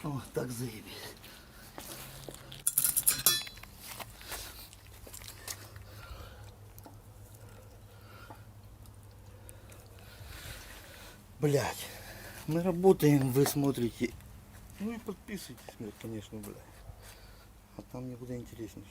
О, так заебись. Блять, мы работаем, вы смотрите. Ну и подписывайтесь, конечно, блядь. А там мне куда интереснее.